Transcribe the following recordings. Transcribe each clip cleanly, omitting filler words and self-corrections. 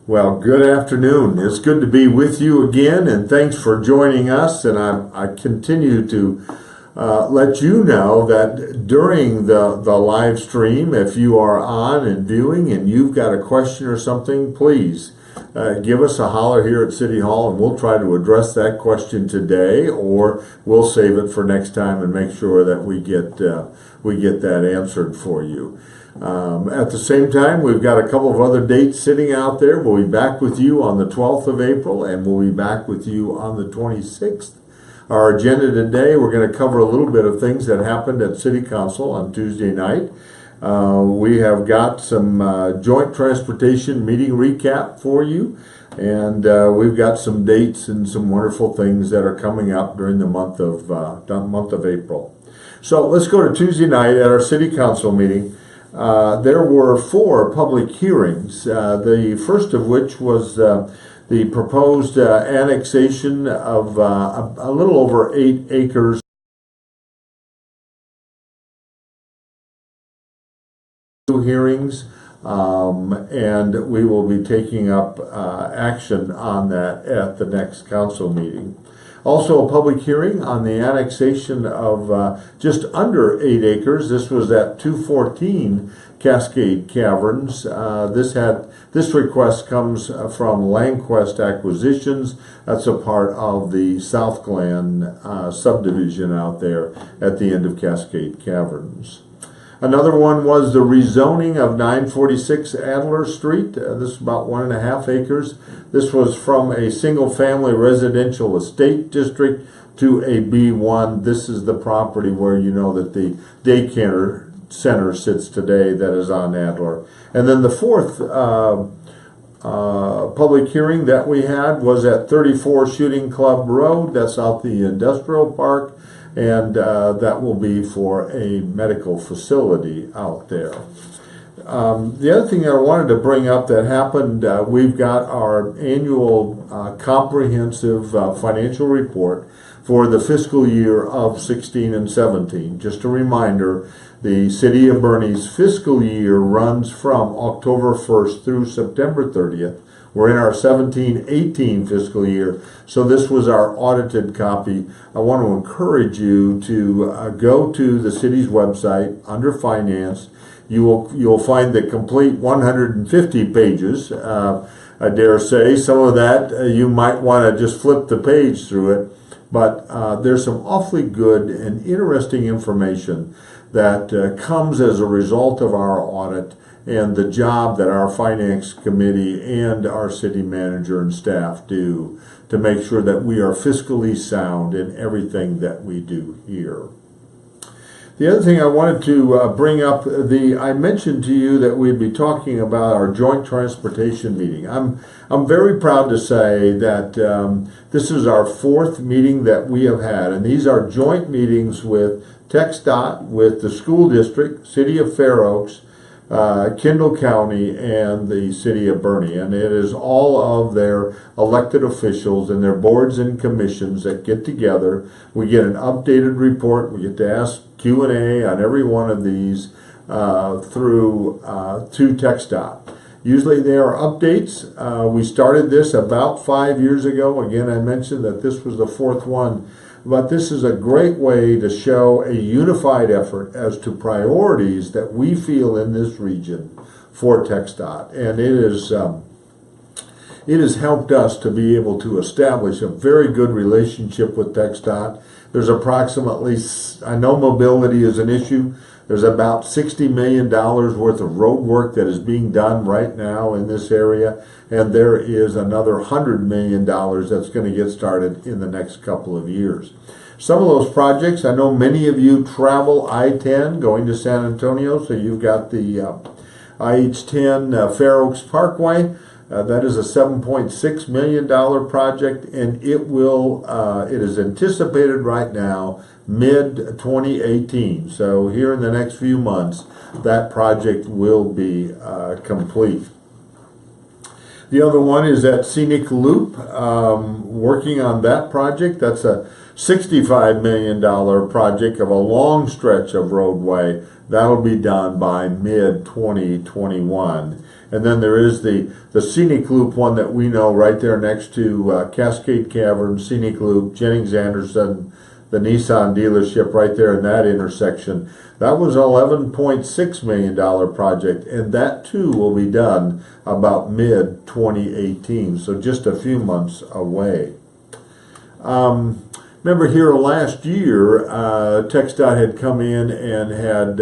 Well, good afternoon. It's good to be with you again, and thanks for joining us. And I continue to let you know that during the live stream, if you are on and viewing and you've got a question or something, please give us a holler here at City Hall, and we'll try to address that question today, or we'll save it for next time and make sure that we get that answered for you. At the same time, we've got a couple of other dates sitting out there. We'll be back with you on the 12th of April, and we'll be back with you on the 26th. Our agenda today, we're going to cover a little bit of things that happened at City Council on Tuesday night. We have got some joint transportation meeting recap for you, and we've got some dates and some wonderful things that are coming up during the month of April. So let's go to Tuesday night at our City Council meeting. There were 4 public hearings, the first of which was the proposed annexation of a little over 8 acres. Hearings, and we will be taking up action on that at the next council meeting. Also a public hearing on the annexation of just under 8 acres. This was at 214 Cascade Caverns. This request comes from LandQuest Acquisitions. That's a part of the South Glen subdivision out there at the end of Cascade Caverns. Another one was the rezoning of 946 Adler Street. This is about 1.5 acres. This was from a single-family residential estate district to a B1. This is the property where you know that the daycare center sits today that is on Adler. And then the fourth public hearing that we had was at 34 Shooting Club Road. That's out the industrial park. And that will be for a medical facility out there. The other thing I wanted to bring up that happened, we've got our annual comprehensive financial report for the fiscal year of 16 and 17. Just a reminder, the City of Boerne's fiscal year runs from October 1st through September 30th. We're in our 17-18 fiscal year, so this was our audited copy. I want to encourage you to go to the city's website under Finance. You'll find the complete 150 pages. I dare say some of that you might want to just flip the page through it, but there's some awfully good and interesting information that comes as a result of our audit and the job that our finance committee and our city manager and staff do to make sure that we are fiscally sound in everything that we do here. The other thing I wanted to bring up, I mentioned to you that we'd be talking about our joint transportation meeting. I'm very proud to say that this is our 4th meeting that we have had, and these are joint meetings with TxDOT, with the school district, City of Fair Oaks, Kendall County, and the City of Boerne, and it is all of their elected officials and their boards and commissions that get together. We get an updated report. We get to ask Q&A on every one of these through to TxDOT. Usually there are updates. We started this about 5 years ago. Again, I mentioned that this was the 4th one. But this is a great way to show a unified effort as to priorities that we feel in this region for TxDOT. And it has helped us to be able to establish a very good relationship with TxDOT. There's approximately, I know mobility is an issue, there's about $60 million worth of road work that is being done right now in this area, and there is another $100 million that's going to get started in the next couple of years. Some of those projects, I know many of you travel I-10 going to San Antonio, so you've got the IH-10 Fair Oaks Parkway. That is a $7.6 million project, and it is anticipated right now mid-2018. So here in the next few months, that project will be complete. The other one is that Scenic Loop, working on that project. That's a $65 million project of a long stretch of roadway. That'll be done by mid-2021. And then there is the Scenic Loop one that we know right there next to Cascade Cavern, Scenic Loop, Jennings Anderson, the Nissan dealership right there in that intersection. That was an $11.6 million project, and that too will be done about mid-2018, so just a few months away. Remember here last year, TxDOT had come in and had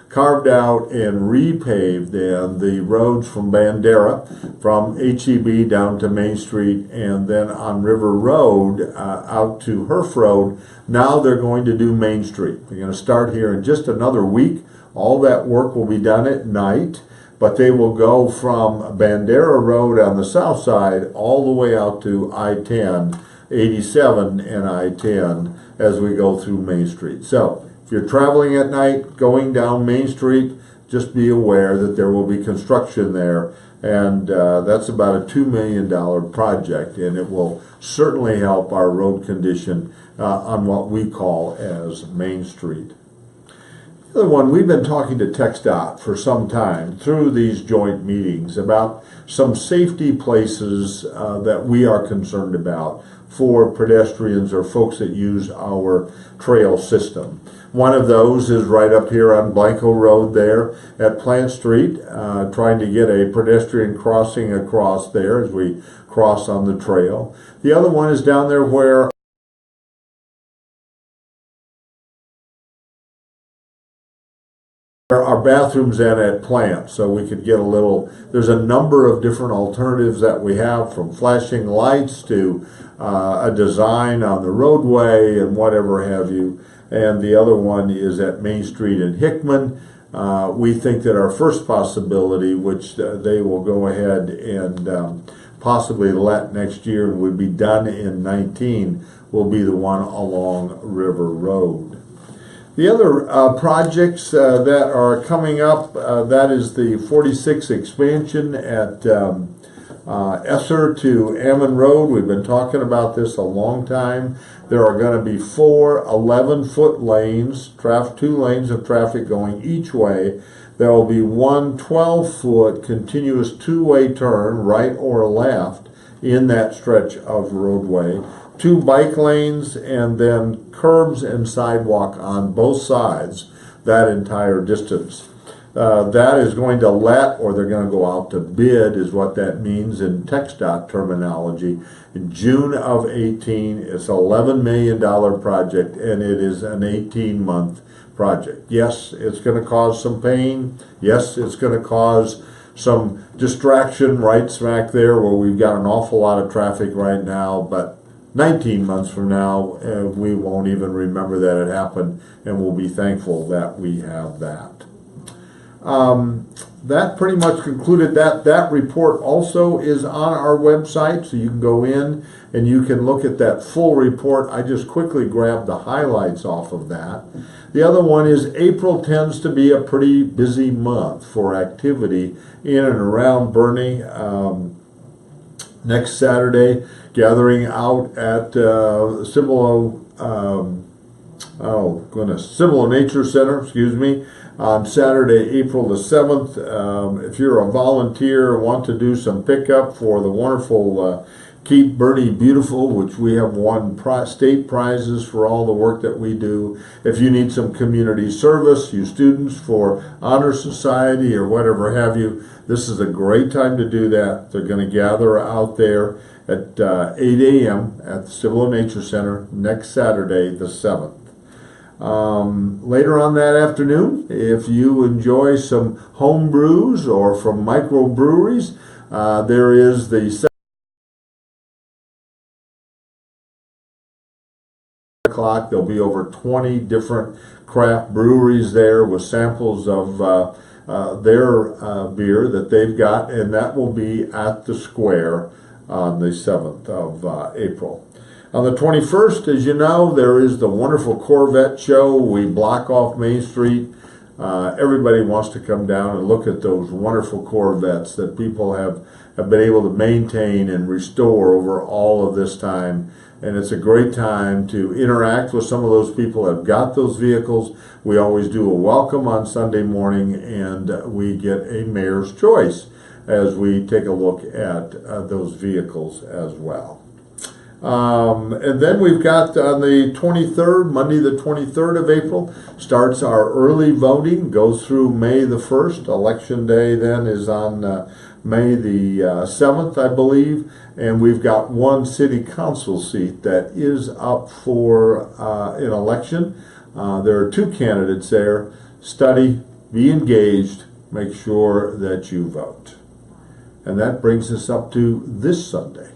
carved out and repaved then the roads from Bandera, from HEB down to Main Street, and then on River Road out to Herf Road. Now they're going to do Main Street. They're going to start here in just another week. All that work will be done at night, but they will go from Bandera Road on the south side all the way out to I-10, 87 and I-10 as we go through Main Street. So if you're traveling at night, going down Main Street, just be aware that there will be construction there, and that's about a $2 million project, and it will certainly help our road condition on what we call as Main Street. The other one, we've been talking to TxDOT for some time through these joint meetings about some safety places that we are concerned about for pedestrians or folks that use our trail system. One of those is right up here on Blanco Road there at Plant Street, trying to get a pedestrian crossing across there as we cross on the trail. The other one is down there where our bathrooms at Plant, so we could get a little, there's a number of different alternatives that we have, from flashing lights to a design on the roadway and whatever have you. And the other one is at Main Street in Hickman. We think that our first possibility, which they will go ahead and possibly let next year and would be done in 19, will be the one along River Road. The other projects that are coming up, that is the 46 expansion at Esser to Ammon Road. We've been talking about this a long time. There are going to be 4 11-foot lanes, 2 lanes of traffic going each way. There will be 1 12-foot continuous 2-way turn, right or left, in that stretch of roadway. 2 bike lanes, and then curbs and sidewalk on both sides that entire distance. That is going to let, or they're going to go out to bid, is what that means in TxDOT terminology. In June of 18, it's an $11 million project, and it is an 18-month project. Yes, it's going to cause some pain. Yes, it's going to cause some distraction right smack there where we've got an awful lot of traffic right now, but 19 months from now, we won't even remember that it happened, and we'll be thankful that we have that. That pretty much concluded that. That report also is on our website, so you can go in and you can look at that full report. I just quickly grabbed the highlights off of that. The other one is April tends to be a pretty busy month for activity in and around Boerne. Next Saturday, gathering out at Cibolo Nature Center, on Saturday, April the 7th. If you're a volunteer and want to do some pickup for the wonderful Keep Boerne Beautiful, which we have won state prizes for all the work that we do. If you need some community service, you students for Honor Society or whatever have you, this is a great time to do that. They're going to gather out there at 8 a.m. at the Cibolo Nature Center next Saturday, the 7th. Later on that afternoon, if you enjoy some home brews or from microbreweries, there is the 7 o'clock. There'll be over 20 different craft breweries there with samples of their beer that they've got, and that will be at the square on the 7th of April. On the 21st, as you know, there is the wonderful Corvette show. We block off Main Street Everybody wants to come down and look at those wonderful Corvettes that people have been able to maintain and restore over all of this time. And it's a great time to interact with some of those people that have got those vehicles. We always do a welcome on Sunday morning, and we get a mayor's choice as we take a look at those vehicles as well. And then we've got on the 23rd, Monday the 23rd of April, starts our early voting, goes through May the 1st. Election day then is on May the 7th, I believe. And we've got one city council seat that is up for an election. There are two candidates there. Study, be engaged, make sure that you vote. And that brings us up to this Sunday.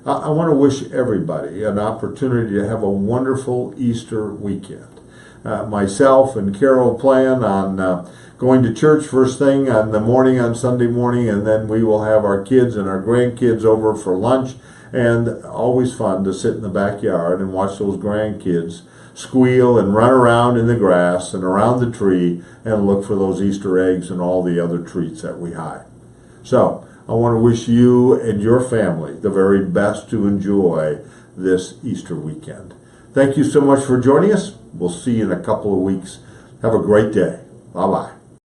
I want to wish everybody an opportunity to have a wonderful Easter weekend. Myself and Carol plan on going to church first thing on the morning on Sunday morning, and then we will have our kids and our grandkids over for lunch, and always fun to sit in the backyard and watch those grandkids squeal and run around in the grass and around the tree and look for those Easter eggs and all the other treats that we hide. So I want to wish you and your family the very best to enjoy this Easter weekend. Thank you so much for joining us. We'll see you in a couple of weeks. Have a great day. Bye-bye.